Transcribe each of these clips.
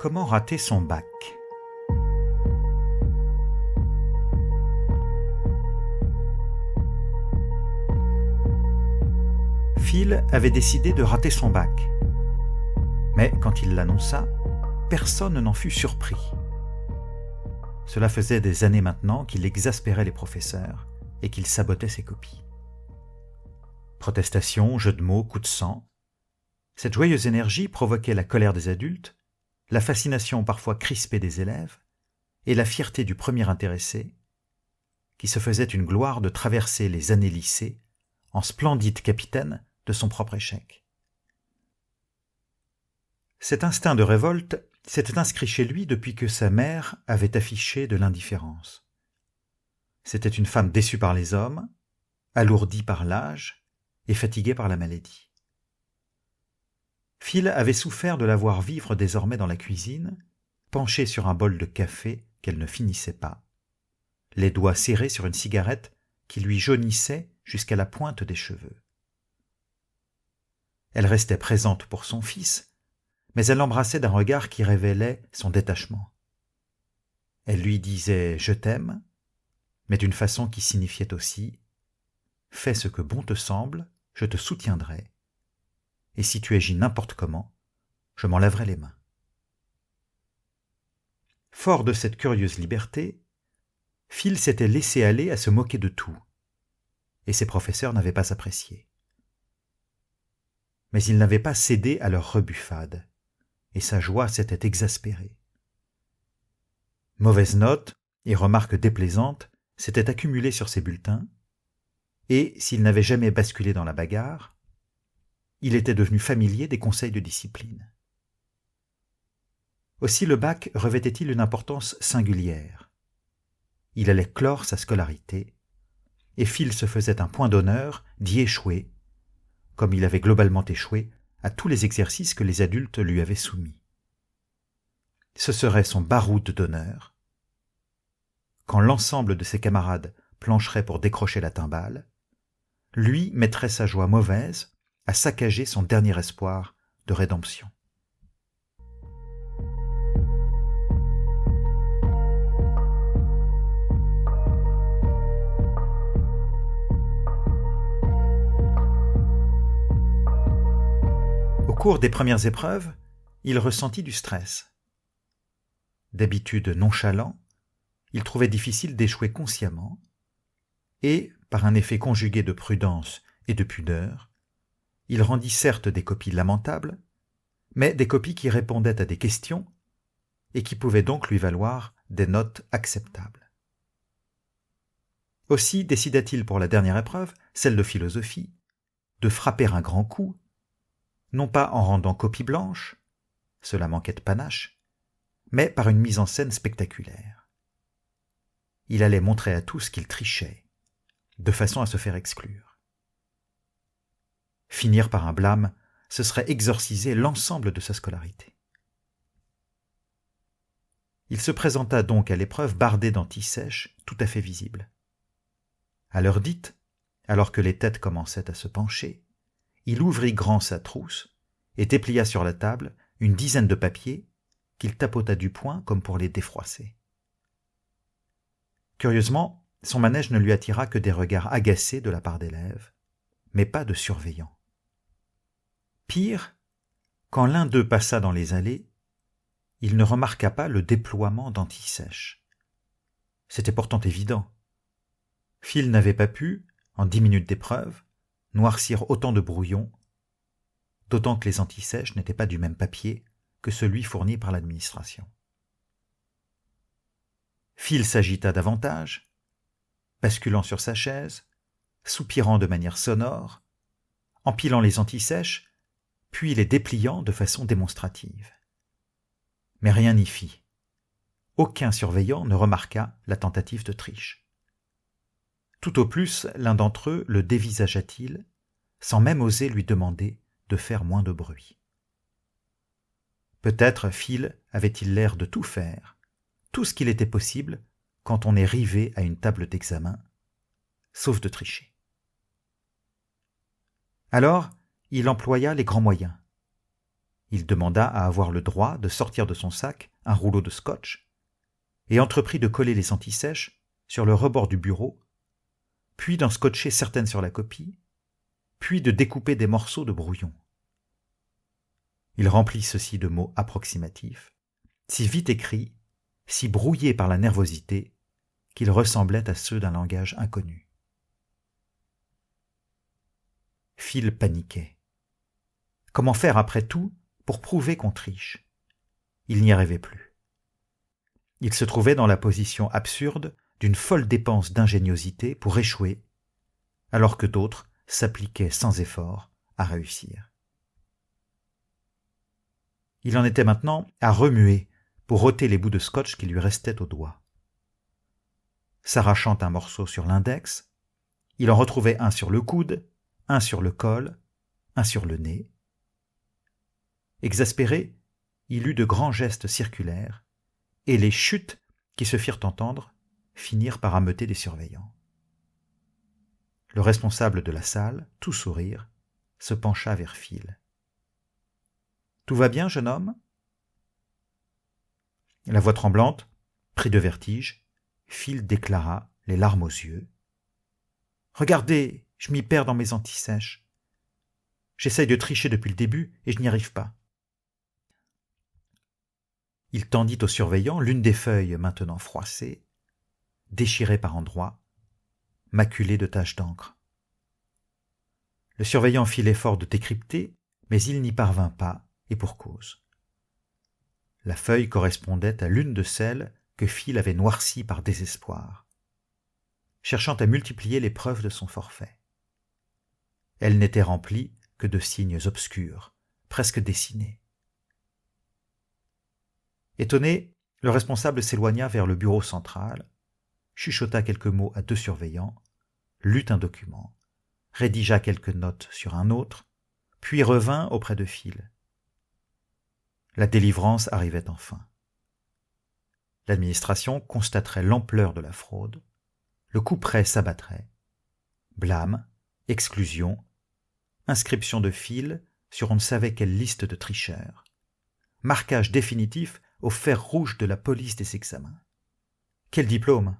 Comment rater son bac? Phil avait décidé de rater son bac. Mais quand il l'annonça, personne n'en fut surpris. Cela faisait des années maintenant qu'il exaspérait les professeurs et qu'il sabotait ses copies. Protestations, jeux de mots, coups de sang. Cette joyeuse énergie provoquait la colère des adultes, la fascination parfois crispée des élèves et la fierté du premier intéressé, qui se faisait une gloire de traverser les années lycée en splendide capitaine de son propre échec. Cet instinct de révolte s'était inscrit chez lui depuis que sa mère avait affiché de l'indifférence. C'était une femme déçue par les hommes, alourdie par l'âge et fatiguée par la maladie. Phil avait souffert de la voir vivre désormais dans la cuisine, penchée sur un bol de café qu'elle ne finissait pas, les doigts serrés sur une cigarette qui lui jaunissait jusqu'à la pointe des cheveux. Elle restait présente pour son fils, mais elle l'embrassait d'un regard qui révélait son détachement. Elle lui disait « je t'aime », mais d'une façon qui signifiait aussi « fais ce que bon te semble, je te soutiendrai, et si tu agis n'importe comment, je m'en laverai les mains ». Fort de cette curieuse liberté, Phil s'était laissé aller à se moquer de tout, et ses professeurs n'avaient pas apprécié. Mais il n'avait pas cédé à leur rebuffade, et sa joie s'était exaspérée. Mauvaises notes et remarques déplaisantes s'étaient accumulées sur ses bulletins, et s'il n'avait jamais basculé dans la bagarre, il était devenu familier des conseils de discipline. Aussi le bac revêtait-il une importance singulière. Il allait clore sa scolarité, et Phil se faisait un point d'honneur d'y échouer, comme il avait globalement échoué à tous les exercices que les adultes lui avaient soumis. Ce serait son baroud d'honneur. Quand l'ensemble de ses camarades plancheraient pour décrocher la timbale, lui mettrait sa joie mauvaise à saccager son dernier espoir de rédemption. Au cours des premières épreuves, il ressentit du stress. D'habitude nonchalant, il trouvait difficile d'échouer consciemment, et, par un effet conjugué de prudence et de pudeur, il rendit certes des copies lamentables, mais des copies qui répondaient à des questions et qui pouvaient donc lui valoir des notes acceptables. Aussi décida-t-il pour la dernière épreuve, celle de philosophie, de frapper un grand coup, non pas en rendant copie blanche, cela manquait de panache, mais par une mise en scène spectaculaire. Il allait montrer à tous qu'il trichait, de façon à se faire exclure. Finir par un blâme, ce serait exorciser l'ensemble de sa scolarité. Il se présenta donc à l'épreuve bardé d'antisèche tout à fait visible. À l'heure dite, alors que les têtes commençaient à se pencher, il ouvrit grand sa trousse et déplia sur la table une dizaine de papiers qu'il tapota du poing comme pour les défroisser. Curieusement, son manège ne lui attira que des regards agacés de la part d'élèves, mais pas de surveillants. Pire, quand l'un d'eux passa dans les allées, il ne remarqua pas le déploiement d'antisèche. C'était pourtant évident. Phil n'avait pas pu, en 10 minutes d'épreuve, noircir autant de brouillons, d'autant que les antisèches n'étaient pas du même papier que celui fourni par l'administration. Phil s'agita davantage, basculant sur sa chaise, soupirant de manière sonore, empilant les antisèches, puis les dépliant de façon démonstrative. Mais rien n'y fit. Aucun surveillant ne remarqua la tentative de triche. Tout au plus, l'un d'entre eux le dévisagea-t-il, sans même oser lui demander de faire moins de bruit. Peut-être Phil avait-il l'air de tout faire, tout ce qu'il était possible quand on est rivé à une table d'examen, sauf de tricher. Alors, il employa les grands moyens. Il demanda à avoir le droit de sortir de son sac un rouleau de scotch et entreprit de coller les antisèches sur le rebord du bureau, puis d'en scotcher certaines sur la copie, puis de découper des morceaux de brouillon. Il remplit ceci de mots approximatifs, si vite écrits, si brouillés par la nervosité, qu'ils ressemblaient à ceux d'un langage inconnu. Phil paniquait. Comment faire après tout pour prouver qu'on triche ? Il n'y arrivait plus. Il se trouvait dans la position absurde d'une folle dépense d'ingéniosité pour échouer, alors que d'autres s'appliquaient sans effort à réussir. Il en était maintenant à remuer pour ôter les bouts de scotch qui lui restaient aux doigts. S'arrachant un morceau sur l'index, il en retrouvait un sur le coude, un sur le col, un sur le nez. Exaspéré, il eut de grands gestes circulaires, et les chutes qui se firent entendre finirent par ameuter les surveillants. Le responsable de la salle, tout sourire, se pencha vers Phil. « Tout va bien, jeune homme ?» La voix tremblante, pris de vertige, Phil déclara, les larmes aux yeux. « Regardez, je m'y perds dans mes antisèches. J'essaye de tricher depuis le début et je n'y arrive pas. » Il tendit au surveillant l'une des feuilles maintenant froissées, déchirée par endroits, maculée de taches d'encre. Le surveillant fit l'effort de décrypter, mais il n'y parvint pas, et pour cause. La feuille correspondait à l'une de celles que Phil avait noircies par désespoir, cherchant à multiplier les preuves de son forfait. Elle n'était remplie que de signes obscurs, presque dessinés. Étonné, le responsable s'éloigna vers le bureau central, chuchota quelques mots à 2 surveillants, lut un document, rédigea quelques notes sur un autre, puis revint auprès de Phil. La délivrance arrivait enfin. L'administration constaterait l'ampleur de la fraude, le couperet s'abattrait, blâme, exclusion, inscription de Phil sur on ne savait quelle liste de tricheurs, marquage définitif au fer rouge de la police des examens. Quel diplôme!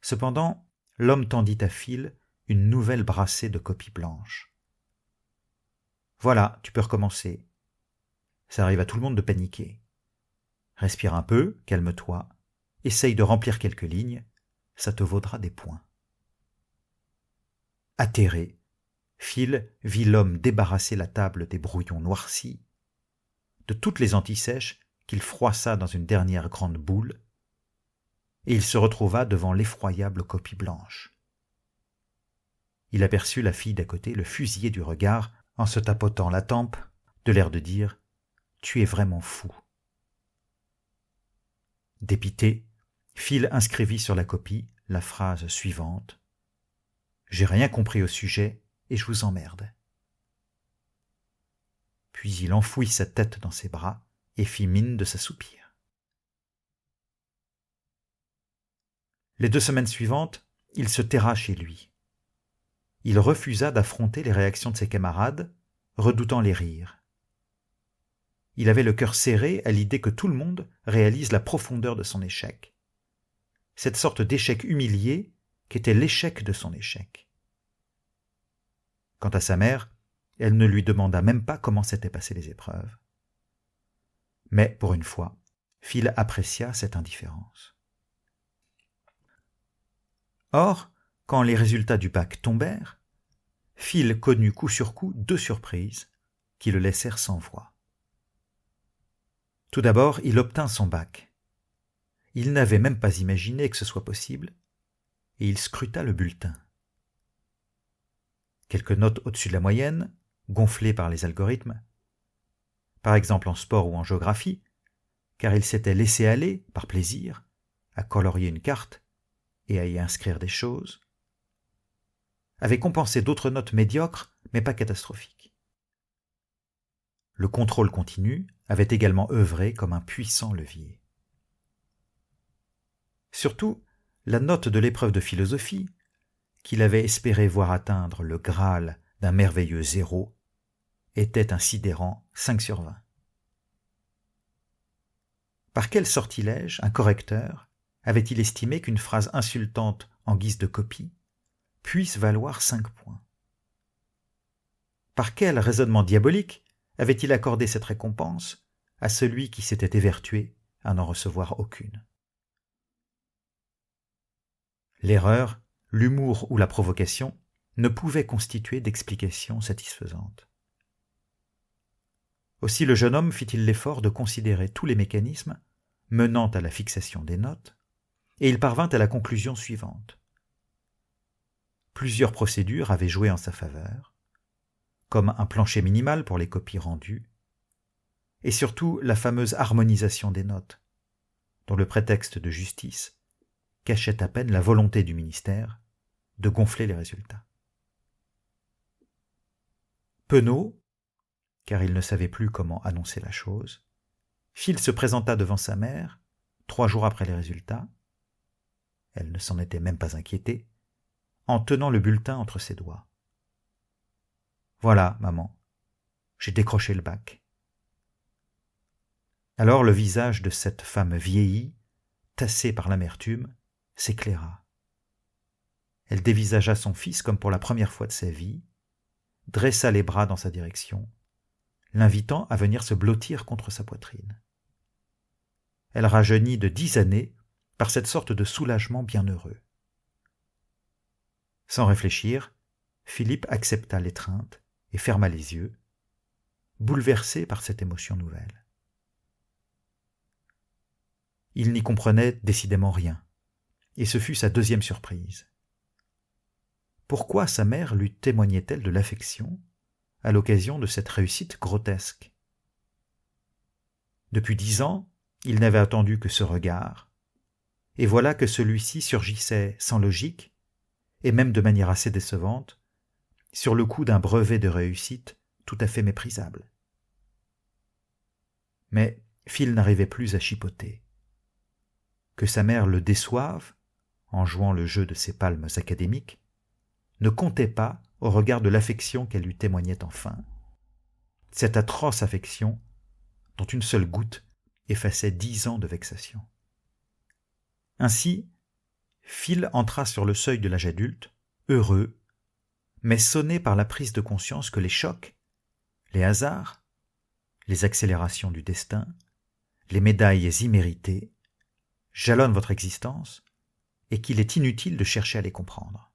Cependant, l'homme tendit à Phil une nouvelle brassée de copies blanches. Voilà, tu peux recommencer. Ça arrive à tout le monde de paniquer. Respire un peu, calme-toi, essaye de remplir quelques lignes, ça te vaudra des points. Atterré, Phil vit l'homme débarrasser la table des brouillons noircis, de toutes les antisèches qu'il froissa dans une dernière grande boule, et il se retrouva devant l'effroyable copie blanche. Il aperçut la fille d'à côté le fusiller du regard en se tapotant la tempe, de l'air de dire « Tu es vraiment fou ». Dépité, Phil inscrivit sur la copie la phrase suivante « J'ai rien compris au sujet et je vous emmerde ». Puis il enfouit sa tête dans ses bras et fit mine de s'assoupir. Les 2 semaines suivantes, il se terra chez lui. Il refusa d'affronter les réactions de ses camarades, redoutant les rires. Il avait le cœur serré à l'idée que tout le monde réalise la profondeur de son échec. Cette sorte d'échec humilié qu'était l'échec de son échec. Quant à sa mère, elle ne lui demanda même pas comment s'étaient passées les épreuves. Mais, pour une fois, Phil apprécia cette indifférence. Or, quand les résultats du bac tombèrent, Phil connut coup sur coup 2 surprises qui le laissèrent sans voix. Tout d'abord, il obtint son bac. Il n'avait même pas imaginé que ce soit possible, et il scruta le bulletin. Quelques notes au-dessus de la moyenne, gonflées par les algorithmes, par exemple en sport ou en géographie, car il s'était laissé aller, par plaisir, à colorier une carte et à y inscrire des choses, avait compensé d'autres notes médiocres, mais pas catastrophiques. Le contrôle continu avait également œuvré comme un puissant levier. Surtout, la note de l'épreuve de philosophie, qu'il avait espéré voir atteindre le Graal d'un merveilleux 0, était un sidérant 5 sur 20. Par quel sortilège un correcteur avait-il estimé qu'une phrase insultante en guise de copie puisse valoir 5 points? Par quel raisonnement diabolique avait-il accordé cette récompense à celui qui s'était évertué à n'en recevoir aucune? L'erreur, l'humour ou la provocation ne pouvaient constituer d'explication satisfaisante. Aussi le jeune homme fit-il l'effort de considérer tous les mécanismes menant à la fixation des notes, et il parvint à la conclusion suivante. Plusieurs procédures avaient joué en sa faveur, comme un plancher minimal pour les copies rendues, et surtout la fameuse harmonisation des notes, dont le prétexte de justice cachait à peine la volonté du ministère de gonfler les résultats. Penaud, car il ne savait plus comment annoncer la chose, Phil se présenta devant sa mère 3 jours après les résultats. Elle ne s'en était même pas inquiétée, en tenant le bulletin entre ses doigts. « Voilà, maman, j'ai décroché le bac. » Alors le visage de cette femme vieillie, tassée par l'amertume, s'éclaira. Elle dévisagea son fils comme pour la première fois de sa vie, dressa les bras dans sa direction, l'invitant à venir se blottir contre sa poitrine. Elle rajeunit de 10 années par cette sorte de soulagement bienheureux. Sans réfléchir, Philippe accepta l'étreinte et ferma les yeux, bouleversé par cette émotion nouvelle. Il n'y comprenait décidément rien, et ce fut sa deuxième surprise. Pourquoi sa mère lui témoignait-elle de l'affection à l'occasion de cette réussite grotesque? Depuis 10 ans, il n'avait attendu que ce regard, et voilà que celui-ci surgissait sans logique, et même de manière assez décevante, sur le coup d'un brevet de réussite tout à fait méprisable. Mais Phil n'arrivait plus à chipoter. Que sa mère le déçoive, en jouant le jeu de ses palmes académiques, ne comptait pas au regard de l'affection qu'elle lui témoignait enfin. Cette atroce affection dont une seule goutte effaçait 10 ans de vexation. Ainsi, Phil entra sur le seuil de l'âge adulte, heureux, mais sonné par la prise de conscience que les chocs, les hasards, les accélérations du destin, les médailles imméritées, jalonnent votre existence et qu'il est inutile de chercher à les comprendre.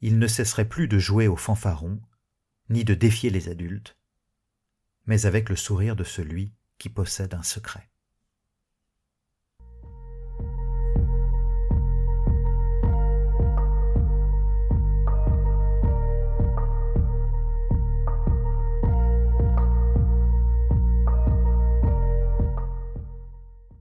Il ne cesserait plus de jouer au fanfaron, ni de défier les adultes, mais avec le sourire de celui qui possède un secret.